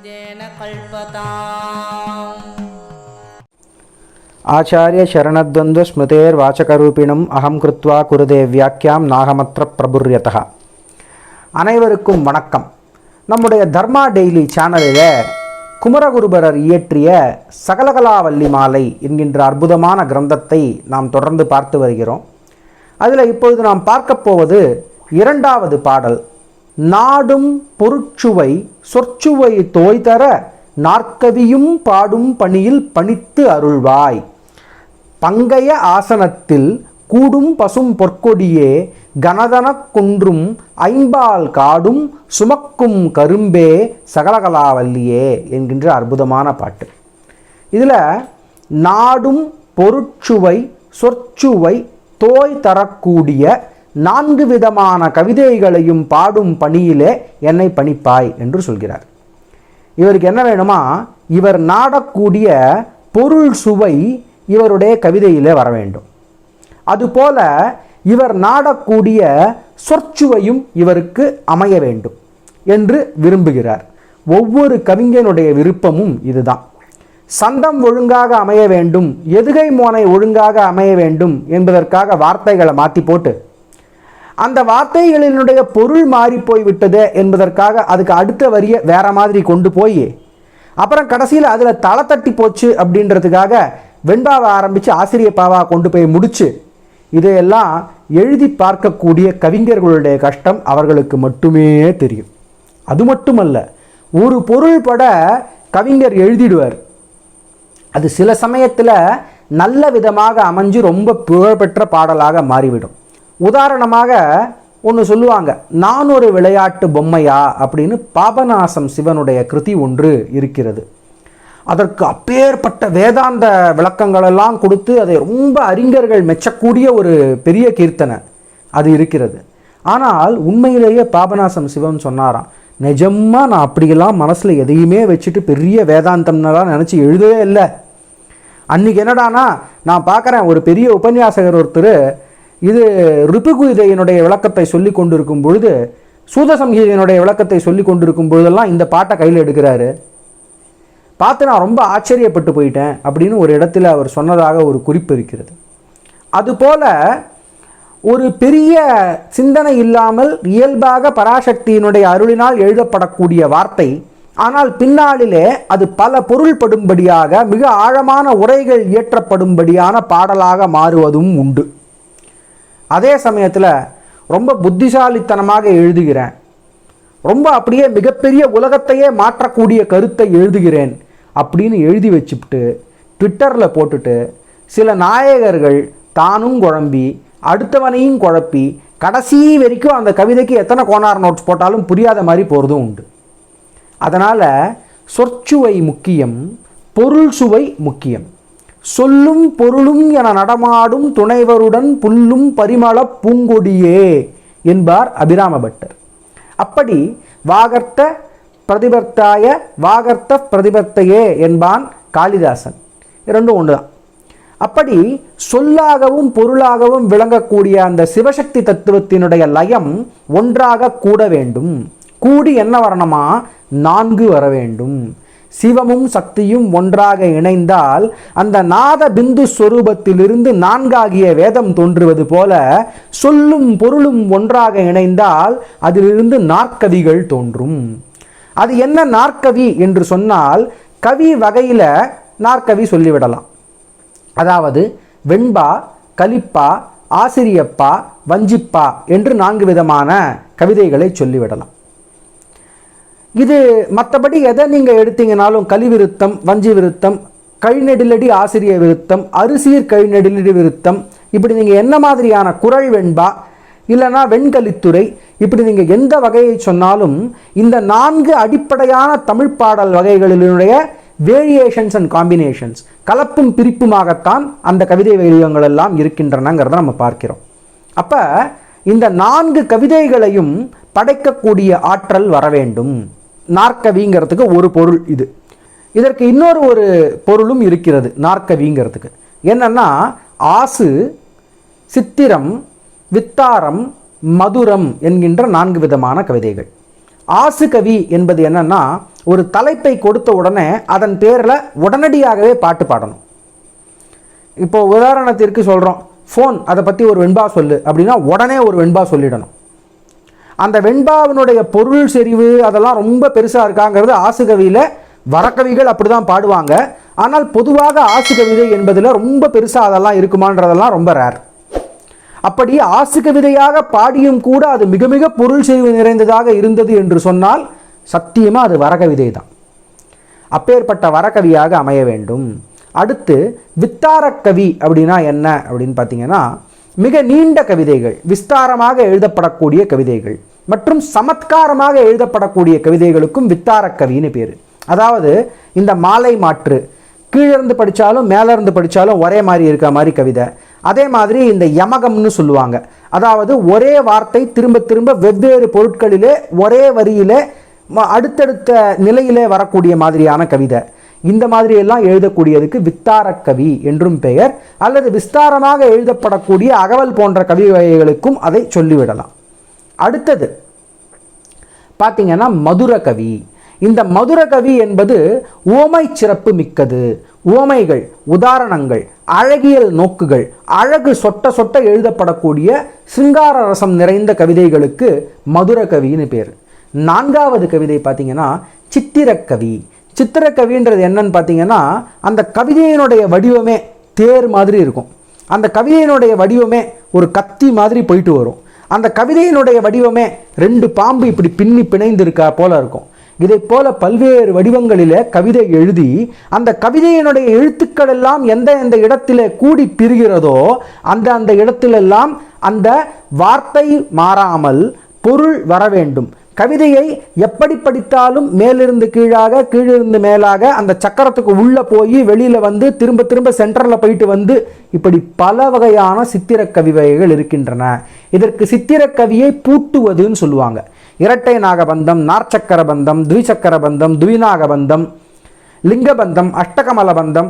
येन कल्पताम्। आचार्य शरणद्वन्द्व स्मृतेर्वाचकरूपिणम् अहं कृत्वा कुरुदे व्याख्यां नाहमत्र प्रबुर्यतः. அனைவருக்கும் வணக்கம். நம்முடைய தர்மா டெய்லி சேனலில் குமரகுருபரர் இயற்றிய சகலகலாவல்லி மாலை என்கின்ற அற்புதமான கிரந்தத்தை நாம் தொடர்ந்து பார்த்து வருகிறோம். அதில் இப்பொழுது நாம் பார்க்க போவது இரண்டாவது பாடல். நாடும் பொருட்சுவை சொற்சுவை தோய்தர நாற்கவியும் பாடும் பணியில் பணித்து அருள்வாய். பங்கைய ஆசனத்தில் கூடும் பசும் பொற்கொடியே கனதனக் குன்றும் ஐம்பால் காடும் சுமக்கும் கரும்பே சகலகலாவல்லியே என்கின்ற அற்புதமான பாட்டு. இதில் நாடும் பொருட்சுவை சொற்சுவை தோய் தரக்கூடிய 4 விதமான கவிதைகளையும் பாடும் பணியிலே என்னை பணிப்பாய் என்று சொல்கிறார். இவருக்கு என்ன வேணுமா, இவர் நாடக்கூடிய பொருள் சுவை இவருடைய கவிதையிலே வர வேண்டும். அதுபோல இவர் நாடக்கூடிய சொற்சுவையும் இவருக்கு அமைய வேண்டும் என்று விரும்புகிறார். ஒவ்வொரு கவிஞனுடைய விருப்பமும் இதுதான். சந்தம் ஒழுங்காக அமைய வேண்டும், எதுகை மோனை ஒழுங்காக அமைய வேண்டும் என்பதற்காக வார்த்தைகளை மாற்றி போட்டு அந்த வார்த்தைகளினுடைய பொருள் மாறி போய்விட்டது என்பதற்காக அதுக்கு அடுத்த வரியை வேற மாதிரி கொண்டு போய் அப்புறம் கடைசியில் அதில் தலை தட்டி போச்சு அப்படின்றதுக்காக வெண்பாவை ஆரம்பித்து ஆசிரியப்பாவாக கொண்டு போய் முடிச்சு இதையெல்லாம் எழுதி பார்க்கக்கூடிய கவிஞர்களுடைய கஷ்டம் அவர்களுக்கு மட்டுமே தெரியும். அது மட்டுமல்ல, ஒரு பொருள் பட கவிஞர் எழுதிடுவார். அது சில சமயத்தில் நல்ல விதமாக அமைஞ்சு ரொம்ப புகழ்பெற்ற பாடலாக மாறிவிடும். உதாரணமாக ஒன்று சொல்லுவாங்க, நான் ஒரு விளையாட்டு பொம்மையா அப்படின்னு பாபநாசம் சிவனுடைய கிருதி ஒன்று இருக்கிறது. அதற்கு அப்பேற்பட்ட வேதாந்த விளக்கங்களெல்லாம் கொடுத்து அதை ரொம்ப அறிஞர்கள் மெச்சக்கூடிய ஒரு பெரிய கீர்த்தனை அது இருக்கிறது. ஆனால் உண்மையிலேயே பாபநாசம் சிவன் சொன்னாராம், நிஜமாக நான் அப்படியெல்லாம் மனசில் எதையுமே வச்சுட்டு பெரிய வேதாந்தம்னெல்லாம் நினச்சி எழுதவே இல்லை. அன்றைக்கி என்னடானா நான் பார்க்குறேன், ஒரு பெரிய உபன்யாசகர் ஒருத்தர் இது ரிபுகீதையினுடைய விளக்கத்தை சொல்லி கொண்டிருக்கும் பொழுது, சூதசம்ஹீதையினுடைய விளக்கத்தை சொல்லி கொண்டிருக்கும் பொழுதெல்லாம் இந்த பாட்டை கையில் எடுக்கிறாரு. பார்த்து நான் ரொம்ப ஆச்சரியப்பட்டு போயிட்டேன் அப்படின்னு ஒரு இடத்துல அவர் சொன்னதாக ஒரு குறிப்பு இருக்கிறது. அதுபோல ஒரு பெரிய சிந்தனை இல்லாமல் இயல்பாக பராசக்தியினுடைய அருளினால் எழுதப்படக்கூடிய வார்த்தை, ஆனால் பின்னாளிலே அது பல பொருள்படும்படியாக மிக ஆழமான உரைகள் இயற்றப்படும்படியான பாடலாக மாறுவதும் உண்டு. அதே சமயத்தில் ரொம்ப புத்திசாலித்தனமாக எழுதுகிறேன், ரொம்ப அப்படியே மிகப்பெரிய உலகத்தையே மாற்றக்கூடிய கருத்தை எழுதுகிறேன் அப்படின்னு எழுதி வச்சுட்டு ட்விட்டரில் போட்டுட்டு சில நாயகர்கள் தானும் குழம்பி அடுத்தவனையும் குழப்பி கடைசி வரைக்கும் அந்த கவிதைக்கு எத்தனை கோனார் நோட்ஸ் போட்டாலும் புரியாத மாதிரி போகிறதும் உண்டு. அதனால் சொற்சுவை முக்கியம், பொருள் சுவை முக்கியம். சொல்லும் பொருளும் என நடமாடும் துணைவருடன் புல்லும் பரிமள பூங்கொடியே என்பார் அபிராம பட்டர். அப்படி வாகர்த்த பிரதிபர்த்தாய வாகர்த்த பிரதிபர்த்தையே என்பான் காளிதாசன். இரண்டும் ஒன்று தான். அப்படி சொல்லாகவும் பொருளாகவும் விளங்கக்கூடிய அந்த சிவசக்தி தத்துவத்தினுடைய லயம் ஒன்றாக கூட வேண்டும். கூடி என்ன வரணுமா, 4 வர வேண்டும். சிவமும் சக்தியும் ஒன்றாக இணைந்தால் அந்த நாத பிந்து ஸ்வரூபத்திலிருந்து 4ஆகிய வேதம் தோன்றுவது போல சொல்லும் பொருளும் ஒன்றாக இணைந்தால் அதிலிருந்து நாற்கவிகள் தோன்றும். அது என்ன நாற்கவி என்று சொன்னால், கவி வகையில் நாற்கவி சொல்லிவிடலாம். அதாவது வெண்பா, கலிப்பா, ஆசிரியப்பா, வஞ்சிப்பா என்று 4 விதமான கவிதைகளை சொல்லிவிடலாம். இது மற்றபடி எதை நீங்கள் எடுத்தீங்கனாலும் கலி விருத்தம், வஞ்சி விருத்தம், கழிநெடிலடி ஆசிரிய விருத்தம், அரிசீர் கழிநெடிலடி விருத்தம், இப்படி நீங்கள் என்ன மாதிரியான குறள் வெண்பா இல்லைனா வெண்கலித்துறை, இப்படி நீங்கள் எந்த வகையை சொன்னாலும் இந்த 4 அடிப்படையான தமிழ் பாடல் வகைகளினுடைய வேரியேஷன்ஸ் அண்ட் காம்பினேஷன்ஸ், கலப்பும் பிரிப்புமாகத்தான் அந்த கவிதை வடிவங்கள் எல்லாம் இருக்கின்றனங்கிறத நம்ம பார்க்கிறோம். அப்போ இந்த 4 கவிதைகளையும் படைக்கக்கூடிய ஆற்றல் வர வேண்டும். நாற்கவிங்கிறதுக்கு ஒரு பொருள் இது. இதற்கு இன்னொரு ஒரு பொருளும் இருக்கிறது நாற்கவிங்கிறதுக்கு. என்னன்னா, ஆசு, சித்திரம், வித்தாரம், மதுரம் என்கின்ற 4 விதமான கவிதைகள். ஆசு கவி என்பது என்னன்னா, ஒரு தலைப்பை கொடுத்த உடனே அதன் பேரில் உடனடியாகவே பாட்டு பாடணும். இப்போ உதாரணத்திற்கு சொல்கிறோம், ஃபோன் அதை பற்றி ஒரு வெண்பா சொல்லு அப்படின்னா உடனே ஒரு வெண்பா சொல்லிடணும். அந்த வெண்பாவினுடைய பொருள் செறிவு அதெல்லாம் ரொம்ப பெருசாக இருக்காங்கிறது ஆசுகவியில் வரக்கவிகள் அப்படி தான் பாடுவாங்க. ஆனால் பொதுவாக ஆசுகவிதை என்பதில் ரொம்ப பெருசாக அதெல்லாம் இருக்குமான்றதெல்லாம் ரொம்ப ரேர். அப்படி ஆசுகவிதையாக பாடியும் கூட அது மிக மிக பொருள் செறிவு நிறைந்ததாக இருந்தது என்று சொன்னால் சத்தியமாக அது வரகவிதை தான். அப்பேற்பட்ட வரகவியாக அமைய வேண்டும். அடுத்து வித்தாரக்கவி அப்படின்னா என்ன அப்படின்னு பார்த்தீங்கன்னா, மிக நீண்ட கவிதைகள், விஸ்தாரமாக எழுதப்படக்கூடிய கவிதைகள் மற்றும் சமத்காரமாக எழுதப்படக்கூடிய கவிதைகளுக்கும் வித்தாரக்கவின்னு பேர். அதாவது இந்த மாலை மாற்று கீழிருந்து படித்தாலும் மேலேருந்து படித்தாலும் ஒரே மாதிரி இருக்க மாதிரி கவிதை. அதே மாதிரி இந்த யமகம்னு சொல்லுவாங்க, அதாவது ஒரே வார்த்தை திரும்ப திரும்ப வெவ்வேறு பொருட்களிலே ஒரே வரியிலே அடுத்தடுத்த நிலையிலே வரக்கூடிய மாதிரியான கவிதை. இந்த மாதிரி எல்லாம் எழுதக்கூடியதுக்கு வித்தாரக்கவி என்றும் பெயர். அல்லது விஸ்தாரமாக எழுதப்படக்கூடிய அகவல் போன்ற கவி வகைகளுக்கும் அதை சொல்லிவிடலாம். அடுத்தது பார்த்தீங்கன்னா மதுரகவி. இந்த மதுரகவி என்பது உவமை சிறப்பு மிக்கது. உவமைகள், உதாரணங்கள், அழகியல் நோக்குகள், அழகு சொட்ட சொட்ட எழுதப்படக்கூடிய சிங்கார ரசம் நிறைந்த கவிதைகளுக்கு மதுரகவின்னு பேர். நான்காவது கவிதை பார்த்தீங்கன்னா சித்திரக்கவி. சித்திரக்கவின்றது என்னன்னு பார்த்தீங்கன்னா, அந்த கவிதையினுடைய வடிவமே தேர் மாதிரி இருக்கும். அந்த கவிதையினுடைய வடிவமே ஒரு கத்தி மாதிரி போயிட்டு வரும். அந்த கவிதையினுடைய வடிவமே 2 பாம்பு இப்படி பின்னி பிணைந்து இருக்கா போல இருக்கும். இதை போல பல்வேறு வடிவங்களிலே கவிதை எழுதி அந்த கவிதையினுடைய எழுத்துக்கள் எல்லாம் எந்த இடத்திலே கூடி பிரிகிறதோ அந்த இடத்திலெல்லாம் அந்த வார்த்தை மாறாமல் பொருள் வர வேண்டும். கவிதையை எப்படி படித்தாலும் மேலிருந்து கீழாக கீழிருந்து மேலாக அந்த சக்கரத்துக்கு உள்ளே போய் வெளியில் வந்து திரும்ப திரும்ப சென்டரில் போயிட்டு வந்து இப்படி பல வகையான சித்திரக்கவி வகைகள் இருக்கின்றன. இதற்கு சித்திரக்கவியை பூட்டுவதுன்னு சொல்லுவாங்க. இரட்டை நாகபந்தம், நாற்சக்கர பந்தம், துவிசக்கர பந்தம், துவிநாகபந்தம், லிங்கபந்தம், அஷ்டகமல பந்தம்,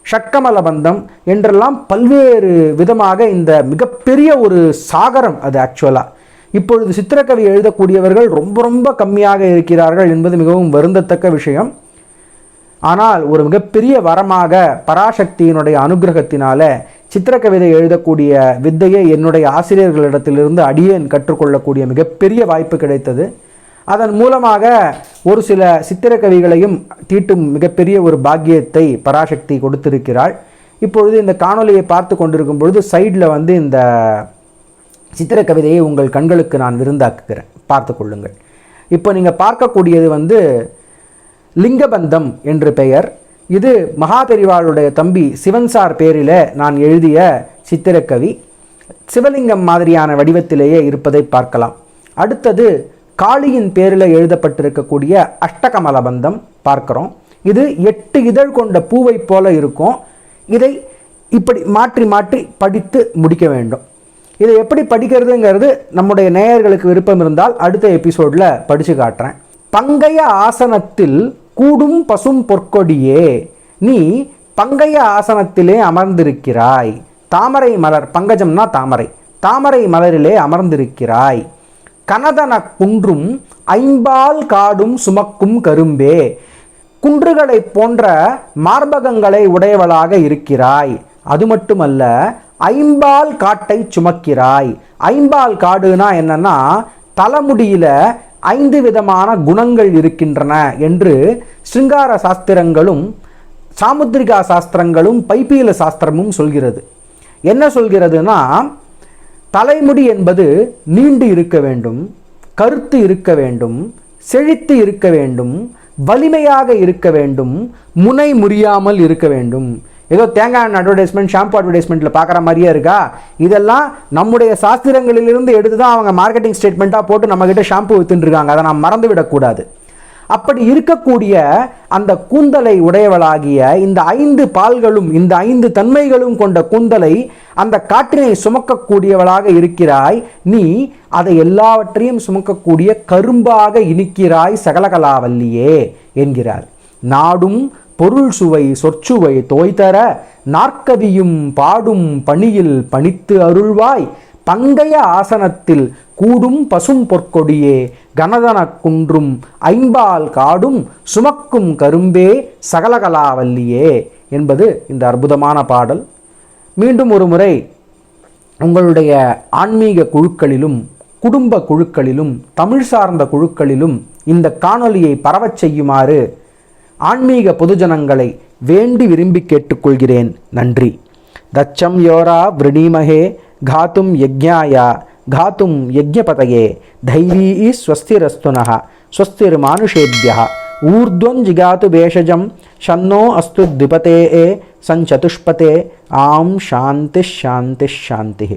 ஷட்கமல பந்தம் என்றெல்லாம் பல்வேறு விதமாக இந்த மிகப்பெரிய ஒரு சாகரம் அது. ஆக்சுவலாக இப்பொழுது சித்திரக்கவி எழுதக்கூடியவர்கள் ரொம்ப ரொம்ப கம்மியாக இருக்கிறார்கள் என்பது மிகவும் வருந்தத்தக்க விஷயம். ஆனால் ஒரு மிகப்பெரிய வரமாக பராசக்தியினுடைய அனுகிரகத்தினால சித்திரக்கவிதை எழுதக்கூடிய வித்தையை என்னுடைய ஆசிரியர்களிடத்திலிருந்து அடியேன் கற்றுக்கொள்ளக்கூடிய மிகப்பெரிய வாய்ப்பு கிடைத்தது. அதன் மூலமாக ஒரு சில சித்திரக்கவிகளையும் தீட்டும் மிகப்பெரிய ஒரு பாக்கியத்தை பராசக்தி கொடுத்திருக்கிறாள். இப்பொழுது இந்த காணொலியை பார்த்து கொண்டிருக்கும் பொழுது சைடில் வந்து இந்த சித்திரக்கவிதையை உங்கள் கண்களுக்கு நான் விருந்தாக்குகிறேன், பார்த்து கொள்ளுங்கள். இப்போ நீங்கள் பார்க்கக்கூடியது வந்து லிங்கபந்தம் என்று பெயர். இது மகாபெரிவாளுடைய தம்பி சிவன்சார் பேரில் நான் எழுதிய சித்திரக்கவி. சிவலிங்கம் மாதிரியான வடிவத்திலேயே இருப்பதை பார்க்கலாம். அடுத்தது காளியின் பேரில் எழுதப்பட்டிருக்கக்கூடிய அஷ்டகமலபந்தம் பார்க்குறோம். இது 8 இதழ் கொண்ட பூவை போல இருக்கும். இதை இப்படி மாற்றி மாற்றி படித்து முடிக்க வேண்டும். இதை எப்படி படிக்கிறதுங்கிறது நம்முடைய நேயர்களுக்கு விருப்பம் இருந்தால் அடுத்த எபிசோடில் படித்து காட்டுறேன். பங்கைய ஆசனத்தில் கூடும் பசும் பொற்கொடியே, நீ பங்கைய ஆசனத்திலே அமர்ந்திருக்கிறாய். தாமரை மலர், பங்கஜம்னா தாமரை, தாமரை மலரிலே அமர்ந்திருக்கிறாய். கனதன குன்றும் ஐம்பால் காடும் சுமக்கும் கரும்பே, குன்றுகளை போன்ற மார்பகங்களை உடையவளாக இருக்கிறாய். அது மட்டுமல்ல, ஐம்பால் காட்டை சுமக்கிறாய். ஐம்பால் காடுனா என்னன்னா, தலைமுடியில 5 விதமான குணங்கள் இருக்கின்றன என்று சிங்கார சாஸ்திரங்களும் சாமுத்திரிகா சாஸ்திரங்களும் பைப்பீல சாஸ்திரமும் சொல்கிறது. என்ன சொல்கிறதுனா, தலைமுடி என்பது நீண்டு இருக்க வேண்டும், கருத்து இருக்க வேண்டும், செழித்து இருக்க வேண்டும், வலிமையாக இருக்க வேண்டும், முனை முறியாமல் இருக்க வேண்டும். ஏதோ தேங்காய் எண்ணெய் அட்வர்டைஸ்மெண்ட், ஷாம்பு அட்வர்டைஸ்மெண்ட்டில் பார்க்குற மாதிரியே இருக்கா? இதெல்லாம் நம்முடைய சாஸ்திரங்களிலிருந்து எடுத்து தான் அவங்க மார்க்கெட்டிங் ஸ்டேட்மெண்ட்டாக போட்டு நம்மக்கிட்ட ஷாம்பு விற்றுருக்காங்க. அதை நாம் மறந்து விடக்கூடாது. அப்படி இருக்கக்கூடிய அந்த கூந்தலை உடையவளாகிய இந்த 5 பால்களும் இந்த 5 தன்மைகளும் கொண்ட கூந்தலை அந்த காற்றினை சுமக்கக்கூடியவளாக இருக்கிறாய். நீ அதை எல்லாவற்றையும் சுமக்கக்கூடிய கரும்பாக இனிக்கிறாய் சகலகலாவல்லியே என்கிறார். நாடும் பொருள் சுவை சொற்சுவை தோய்தர நாற்கவியும் பாடும் பணியில் பணித்து அருள்வாய். பங்கைய ஆசனத்தில் கூடும் பசும் பொற்கொடியே கனதன குன்றும் ஐம்பால் காடும் சுமக்கும் கரும்பே சகலகலாவல்லியே என்பது இந்த அற்புதமான பாடல். மீண்டும் ஒரு முறை உங்களுடைய ஆன்மீக குழுக்களிலும் குடும்ப குழுக்களிலும் தமிழ் சார்ந்த குழுக்களிலும் இந்த காணொலியை பரவச் செய்யுமாறு ஆன்மீக பொதுஜனங்களை வேண்டி விரும்பி கேட்டுக்கொள்கிறேன். நன்றி. தச்சம் யோரா விரணீமஹே காத்தும் யஜ்ஞாய காத்தும் யஜ்ஞபதயே தைவீ ஸ்வஸ்திரஸ்துனः ஸ்வஸ்திர் மானுஷேபியः ஊர்த்வம் ஜிகாத்து பேஷஜம் ஷன்னோ அஸ்து திபதே சஞ்சதுஷ்பதே ஆம் சாந்தி சாந்தி சாந்தி.